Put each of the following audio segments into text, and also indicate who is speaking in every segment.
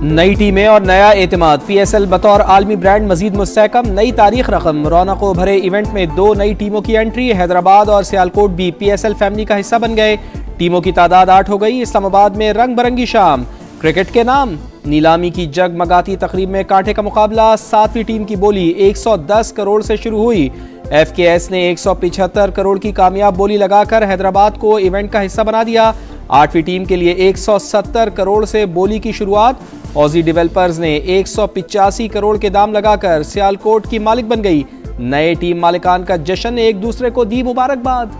Speaker 1: नई टीमें और नया एतमाद, पीएसएल बतौर आलमी ब्रांड मजीद मुस्तहकम, नई तारीख रकम, रौनकों भरे इवेंट में 2 नई टीमों की एंट्री। हैदराबाद और सियालकोट भी पीएसएल फैमिली का हिस्सा बन गए। टीमों की तादाद 8 हो गई। इस्लामाबाद में रंग बिरंगी शाम, क्रिकेट के नाम, नीलामी की जगमगाती तकरीब में कांटे का मुकाबला। 7वीं टीम की बोली 110 करोड़ से शुरू हुई। एफकेएस ने 175 करोड़ की कामयाब बोली लगाकर हैदराबाद को इवेंट का हिस्सा बना दिया। 8वीं टीम के लिए 170 करोड़ से बोली की शुरुआत। ऑजी डेवलपर्स ने 185 करोड़ के दाम लगाकर सियालकोट की मालिक बन गई। नए टीम मालिकान का जश्न, एक दूसरे को दी मुबारकबाद।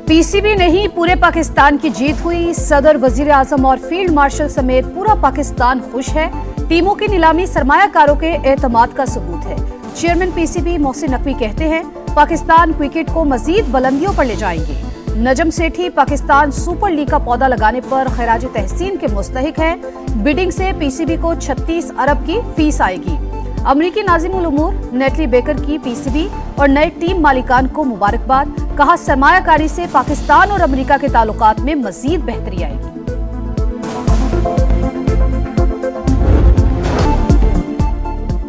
Speaker 2: पीसीबी नहीं, पूरे पाकिस्तान की जीत हुई। सदर, वजीर आजम और फील्ड मार्शल समेत पूरा पाकिस्तान खुश है। टीमों की नीलामी सरमायाकारों के एतमाद का सबूत है। चेयरमैन पीसीबी मोहसिन नकवी कहते हैं, पाकिस्तान क्रिकेट को मजीद बुलंदियों पर ले जाएंगे। नजम सेठी पाकिस्तान सुपर लीग का पौधा लगाने पर खैराज तहसीन के मुस्तहिक है। बिडिंग से पीसीबी को 36 अरब की फीस आएगी। अमरीकी नाज़िमुल उमूर नेटली बेकर की पीसीबी और नए टीम मालिकान को मुबारकबाद। कहा, सरमायाकारी से पाकिस्तान और अमेरिका के ताल्लुकात में मजीद बेहतरी आएगी।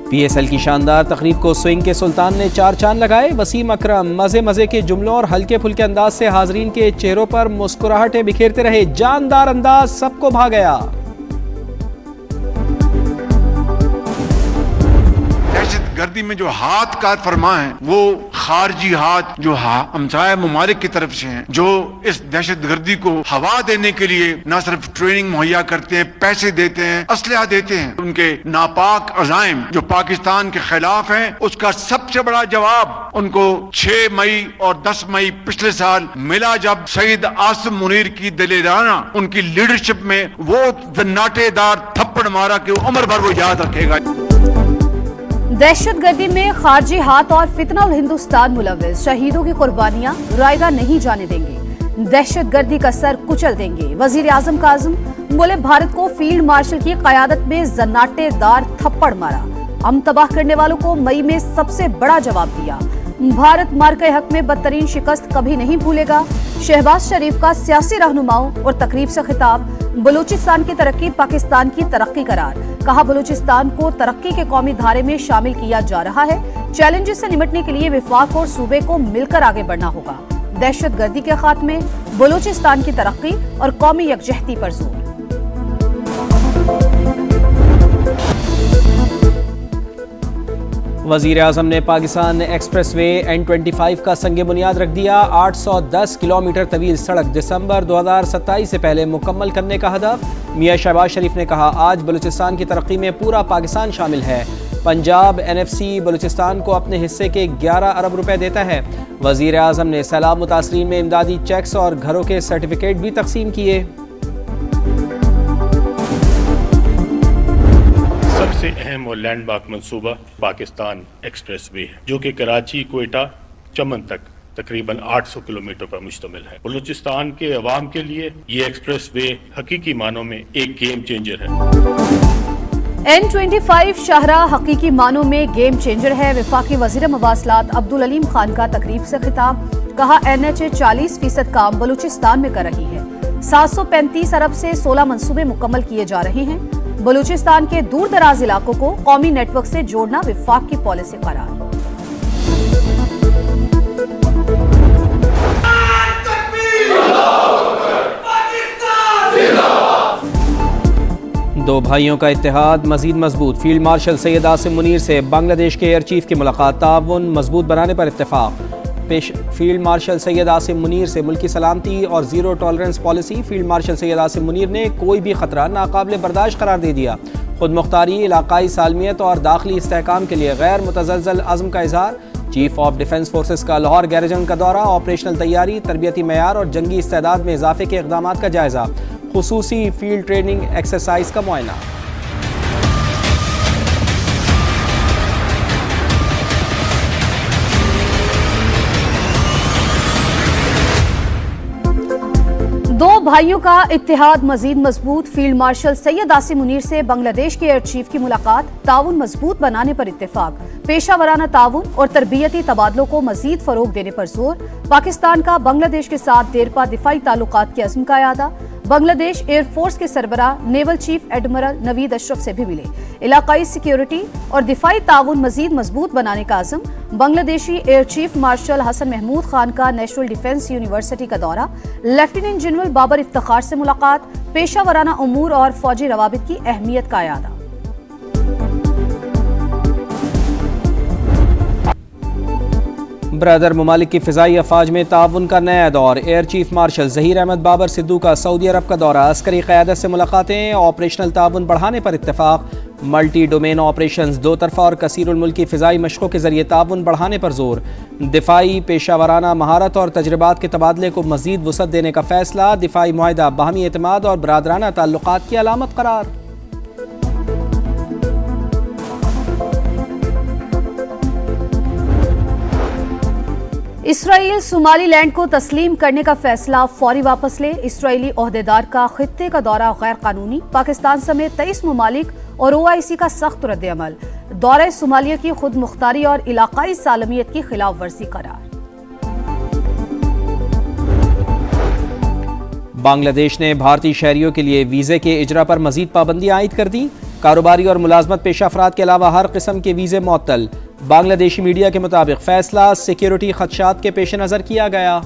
Speaker 1: पीएसएल की शानदार तकरीब को स्विंग के सुल्तान ने 4 चांद लगाए। वसीम अकरम मजे मजे के जुमलों और हल्के फुल्के अंदाज से हाजरीन के चेहरों पर मुस्कुराहटें बिखेरते रहे। जानदार अंदाज सबको भा गया।
Speaker 3: गर्दी में जो हाथ का फरमा है वो खारजी हाथ जो हमसाया ममालिक की तरफ से हैं, जो इस दहशत गर्दी को हवा देने के लिए न सिर्फ ट्रेनिंग मुहैया करते हैं, पैसे देते हैं, असलहा देते हैं। उनके नापाक अज़ाइम जो पाकिस्तान के खिलाफ हैं, उसका सबसे बड़ा जवाब उनको 6 मई और 10 मई पिछले साल मिला, जब शहीद आसिम मुनीर की दलेराना उनकी लीडरशिप में वो जन्नाटेदार थप्पड़ मारा कि उम्र भर वो याद रखेगा।
Speaker 2: दहशतगर्दी में खारजी हाथ और फितना हिंदुस्तान मुलव्विस, शहीदों की कुर्बानियां रायगा नहीं जाने देंगे। दहशतगर्दी का सर कुचल देंगे। वजीर आजम का आज़म बोले, भारत को फील्ड मार्शल की कयादत में जन्नाटेदार थप्पड़ मारा। हम तबाह करने वालों को मई में सबसे बड़ा जवाब दिया। भारत मार्के हक में बदतरीन शिकस्त कभी नहीं भूलेगा। शहबाज शरीफ का सियासी रहनुमाओं और तकरीब से खिताब। बलूचिस्तान की तरक्की पाकिस्तान की तरक्की करार। कहा, बलूचिस्तान को तरक्की के कौमी धारे में शामिल किया जा रहा है। चैलेंजेस से निपटने के लिए विफाक और सूबे को मिलकर आगे बढ़ना होगा। दहशतगर्दी के खात्मे, बलूचिस्तान की तरक्की और कौमी यकजहती पर जोर।
Speaker 1: वजीर आजम ने पाकिस्तान एक्सप्रेसवे N25 का संग बुनियाद रख दिया। 810 किलोमीटर तवील सड़क दिसंबर 2027 से पहले मुकम्मल करने का हदफ। मियां शहबाज शरीफ ने कहा, आज बलूचिस्तान की तरक्की में पूरा पाकिस्तान शामिल है। पंजाब NFC बलूचिस्तान को अपने हिस्से के 11 अरब रुपए देता है। वजीर आजम ने सैलाब मुतासरीन में इमदादी चेक्स और घरों के सर्टिफिकेट भी तकसीम किए।
Speaker 4: सबसे अहम और लैंडमार्क मंसूबा पाकिस्तान एक्सप्रेसवे है, जो कि कराची, क्वेटा, चमन तक तकरीबन 800 किलोमीटर पर मुश्तमिल है। बलूचिस्तान के अवाम के लिए ये एक्सप्रेसवे हकीकी मानों में एक गेम चेंजर है।
Speaker 2: N25 शाहरा हकीकी मानों में गेम चेंजर है। वफाकी वजीर मवासलात अब्दुल अलीम खान का तकरीब से खिताब। कहा, NHA 40% काम बलूचिस्तान में कर रही है। 735 अरब से 16 मंसूबे मुकम्मल किए जा रहे हैं। बलूचिस्तान के दूर दराज इलाकों को कौमी नेटवर्क से जोड़ना विफाक की पॉलिसी करार।
Speaker 1: दो भाइयों का इत्तेहाद मजीद मजबूत। फील्ड मार्शल सैयद आसिम मुनीर से बांग्लादेश के एयर चीफ की मुलाकात। ताउन मजबूत बनाने पर इत्तेफाक। पेश फील्ड मार्शल सैयद आसिम मुनीर से मुल्की सलामती और zero tolerance policy. Field marshal Syed Asim Munir ने कोई भी खतरा नाकाबिल बर्दाश्त करार दे दिया। खुद मुख्तारी, इलाकाई सालमियत और दाखिली इस्तेहकाम के लिए गैर मुतज़लज़ल अज़्म का इज़हार। चीफ ऑफ डिफेंस फोर्सेस का लाहौर गैरिजन का दौरा। ऑपरेशनल तैयारी, तरबियती मयार और जंगी इस्तेदाद में इजाफे के इक़दाम का जायजा। खुसूसी फील्ड ट्रेनिंग एक्सरसाइज का मुआयना।
Speaker 2: दो भाइयों का इत्तेहाद मजीद मजबूत। फील्ड मार्शल सैयद आसिम मुनीर से बांग्लादेश के एयर चीफ की मुलाकात, ताउन मजबूत बनाने पर इत्तेफाक। पेशा वराना ताउन और तरबियती तबादलों को मजीद फरोग देने पर जोर। पाकिस्तान का बांग्लादेश के साथ देरपा दिफाई ताल्लुकात के अज़्म का यादा। बांग्लादेश एयरफोर्स के सरबराह naval chief admiral Naveed Ashraf से भी मिले। इलाकाई सिक्योरिटी और दिफाई ताउन मजीद मजबूत बनाने का अज़्म। Bangladeshi air chief marshal Hasan Mahmood Khan का नेशनल डिफेंस यूनिवर्सिटी का दौरा। लेफ्टिनेंट जनरल बाबर इफ्तिखार से मुलाकात। पेशा वराना उमूर और फौजी रवाबित की अहमियत का यादा।
Speaker 1: ब्रदर ममालिक की फ़िज़ाई अफवाज में ताउन का नया दौर। Air chief marshal Zaheer Ahmed Babar Sidhu का सऊदी अरब का दौरा। अस्करी क़यादत से मुलाकातें, ऑपरेशनल ताउन बढ़ाने पर इत्तेफाक। मल्टी डोमेन ऑपरेशंस, दो तरफा और कसीरुल मुल्की फ़िज़ाई मशक़ों के ज़रिए ताउन बढ़ाने पर जोर। दिफाई पेशा वराना महारत और तजर्बात के तबादले को मज़ीद वुसअत देने का फ़ैसला। दिफाई मुआहिदा बाहमी एतमाद और बरादराना ताल्लुकात की अलामत करार।
Speaker 2: इसराइल सोमालीलैंड को तस्लीम करने का फैसला फौरी वापस ले। इसराइली ओहदेदार का खित्ते का दौरा गैर कानूनी। पाकिस्तान समेत 23 ममालिक और OIC का सख्त रद्द-ए-अमल। दौरे सोमालिया की खुद मुख्तारी और इलाकाई सालमियत की खिलाफ वर्जी करार।
Speaker 1: बांग्लादेश ने भारतीय शहरियों के लिए वीज़े के इजरा पर मजीद पाबंदियां आयद कर दी। कारोबारी और मुलाजमत पेशा अफराद के अलावा हर किस्म के वीज़े मुअत्तल। बांग्लादेशी मीडिया के मुताबिक फैसला सिक्योरिटी खदशात के पेश नज़र किया गया।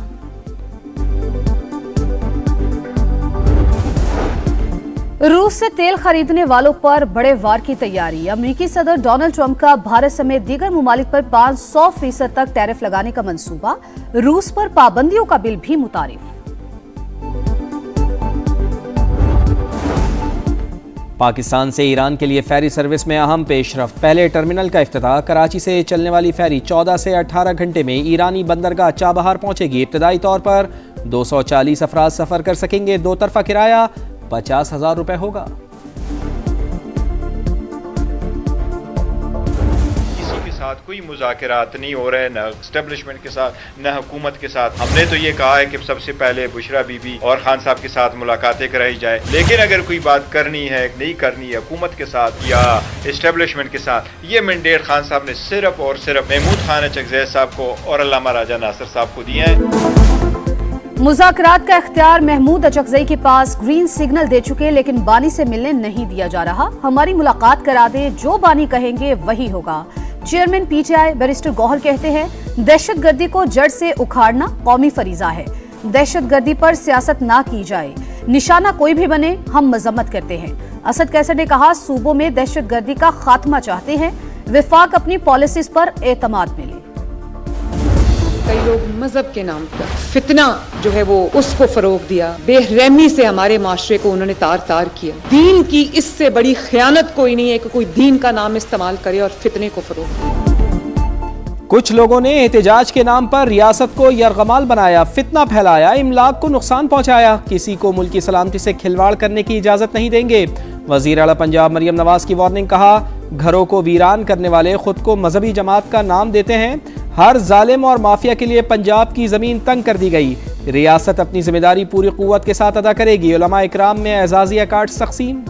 Speaker 2: रूस से तेल खरीदने वालों पर बड़े वार की तैयारी। अमेरिकी सदर डोनाल्ड ट्रंप का भारत समेत दीगर मुमालिक पर 500% तक टैरिफ लगाने का मंसूबा। रूस पर पाबंदियों का बिल भी मुतारिफ।
Speaker 1: पाकिस्तान से ईरान के लिए फेरी सर्विस में अहम पेशरफ। पहले टर्मिनल का इफ्तिताह। कराची से चलने वाली फेरी 14 से 18 घंटे में ईरानी बंदरगाह चाबहार पहुंचेगी। इब्तदाई तौर पर 240 अफराद सफर कर सकेंगे। दो तरफा किराया 50,000 रुपए होगा।
Speaker 5: साथ कोई मुज़ाकरात नहीं हो रहे, न एस्टेब्लिशमेंट के साथ न हुकूमत के साथ। हमने तो ये कहा है कि सबसे पहले बुशरा बीबी और खान साहब के साथ मुलाकातें कराई जाए, लेकिन अगर कोई बात करनी है नहीं करनी है हुकूमत के साथ या एस्टेब्लिशमेंट के साथ, ये मैंडेट खान साहब ने सिर्फ और सिर्फ महमूद खान चकज़ई साहब को और अल्लामा राजा नासिर साहब को दिए हैं।
Speaker 2: मुज़ाकरात का इख्तियार महमूद अचकज़ई के पास। ग्रीन सिग्नल दे चुके, लेकिन बानी से मिलने नहीं दिया जा रहा। हमारी मुलाकात करा दे, जो बानी कहेंगे वही होगा। चेयरमैन PTI बैरिस्टर गौहर कहते हैं, दहशतगर्दी को जड़ से उखाड़ना कौमी फरीजा है। दहशतगर्दी पर सियासत ना की जाए, निशाना कोई भी बने हम मजम्मत करते हैं। असद कैसर ने कहा, सूबों में दहशतगर्दी का खात्मा चाहते हैं, विफाक अपनी पॉलिसीज पर एतमाद मिले।
Speaker 6: कई लोग मजहब के नाम पर फितना जो है वो उसको फरोग दिया। बेरहमी से हमारे माशरे को उन्होंने तार तार किया। दीन की इससे बड़ी खयानत कोई नहीं है कि कोई दीन का नाम इस्तेमाल करे और फितने को फरोग दे।
Speaker 1: कुछ लोगों ने एहतजाज के नाम पर रियासत को यरगमाल बनाया, फितना फैलाया, इमलाक को नुकसान पहुंचाया। किसी को मुल्क की सलामती से खिलवाड़ करने की इजाजत नहीं देंगे। वजीर आला पंजाब मरियम नवाज की वार्निंग। कहा, घरों को वीरान करने वाले खुद को मजहबी जमात का नाम देते हैं। हर जालिम और माफिया के लिए पंजाब की जमीन तंग कर दी गई। रियासत अपनी जिम्मेदारी पूरी कुव्वत के साथ अदा करेगी। उलमा इकराम में एजाजिया कार्ड तकसीम।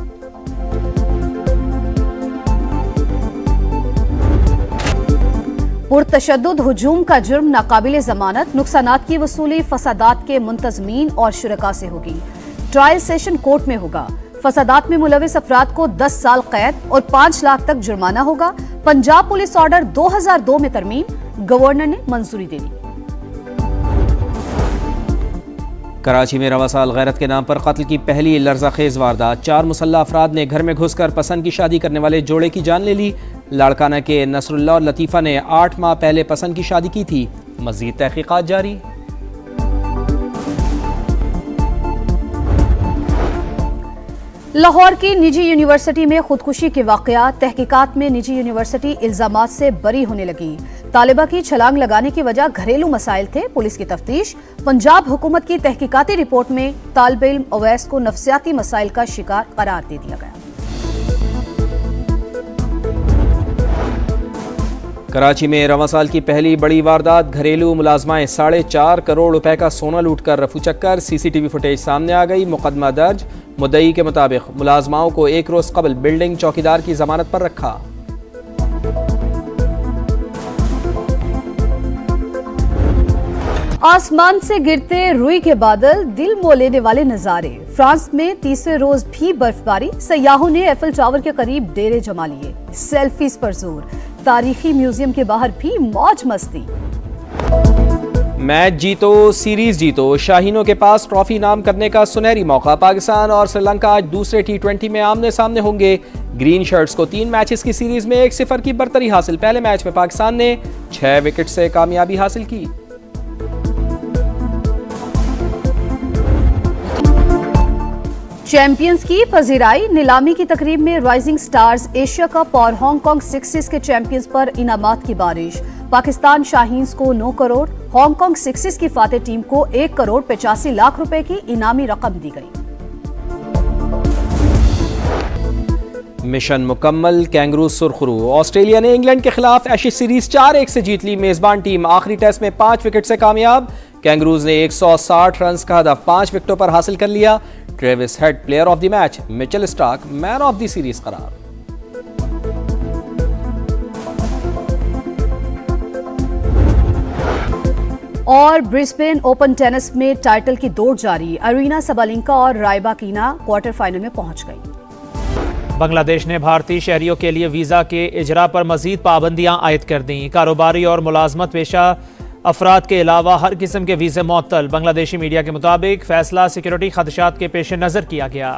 Speaker 2: पुरतशद्दुद हुजूम का जुर्म नाकाबिले जमानत। नुकसानात की वसूली फसादात के मुंतजमीन और शुरका से होगी। ट्रायल सेशन कोर्ट में होगा। फसादात में मुलविस अफराद को 10 साल कैद और 5 लाख तक जुर्माना होगा। पंजाब पुलिस ऑर्डर 2002 में तरमीम, गवर्नर ने मंजूरी दे दी।
Speaker 1: कराची में रवा साल गैरत के नाम पर कत्ल की पहली लर्ज़ाखेज वारदात। 4 मुसल्लह अफराद ने घर में घुसकर पसंद की शादी करने वाले जोड़े की जान ले ली। लाड़काना के नसरुल्लाह और लतीफ़ा ने 8 माह पहले पसंद की शादी की थी। मज़ीद तहकीकात जारी।
Speaker 2: लाहौर की निजी यूनिवर्सिटी में खुदकुशी के वाकया। तहकीकात में निजी यूनिवर्सिटी इल्जामात से बरी होने लगी। तालिबा की छलांग लगाने की वजह घरेलू मसाइल थे। पुलिस की तफ्तीश। पंजाब हुकूमत की तहकीकाती रिपोर्ट में तालिब इल्म अवैस को नफ्सियाती मसाइल का शिकार करार दे दिया गया।
Speaker 1: कराची में रवां साल की पहली बड़ी वारदात, घरेलू मुलाजमाएं 4.5 करोड़ रुपए का सोना लूटकर रफू चक्कर। सीसीटीवी फुटेज सामने आ गई, मुकदमा दर्ज। मुद्दई के मुताबिक मुलाजमाओं को एक रोज कबल बिल्डिंग चौकीदार की जमानत पर रखा।
Speaker 2: आसमान से गिरते रुई के बादल, दिल मोह लेने वाले नजारे। फ्रांस में तीसरे रोज भी बर्फबारी, सयाहों ने एफिल टावर के करीब डेरे जमा लिए। सेल्फीज पर जोर, तारीखी म्यूजियम के बाहर भी मौज मस्ती।
Speaker 1: मैच जीतो, सीरीज जीतो, शाहीनों के पास ट्रॉफी नाम करने का सुनहरी मौका। पाकिस्तान और श्रीलंका आज दूसरे T20 में आमने सामने होंगे। ग्रीन शर्ट्स को 3 मैचेस की सीरीज में 1-0 की बरतरी हासिल। पहले मैच में पाकिस्तान ने 6 विकेट से कामयाबी हासिल की।
Speaker 2: चैंपियंस की पजीराई, नीलामी की तकरीब में राइजिंग स्टार्स, एशिया कप और हांगकांग सिक्सेस के चैंपियंस पर इनामात की बारिश। पाकिस्तान शाहीन्स को 9 करोड़, हांगकांग सिक्सेस की फातेह टीम को 1 करोड़ 85 लाख रुपए की इनामी रकम दी गई।
Speaker 1: मिशन मुकम्मल, कैंगरू सुरखरू। ऑस्ट्रेलिया ने इंग्लैंड के खिलाफ एशेज सीरीज 4-1 से जीत ली। मेजबान टीम आखिरी टेस्ट में 5 विकेट से कामयाब। कैंगरूज ने 160 रन का हदफ 5 विकेटों पर हासिल कर लिया। Travis head player of the match, Mitchell Starc man of the series करार।
Speaker 2: और ब्रिस्बेन ओपन टेनिस में टाइटल की दौड़ जारी। अरीना सबालेंका और रायबाकिना क्वार्टर फाइनल में पहुंच गई।
Speaker 7: बांग्लादेश ने भारतीय शहरियों के लिए वीजा के इजरा पर मजीद पाबंदियां आयद कर दी। कारोबारी और मुलाजमत पेशा अफराद के अलावा हर किस्म के वीज़े मुअत्तल। बांग्लादेशी मीडिया के मुताबिक फैसला सिक्योरिटी खदशात के पेश नज़र किया गया।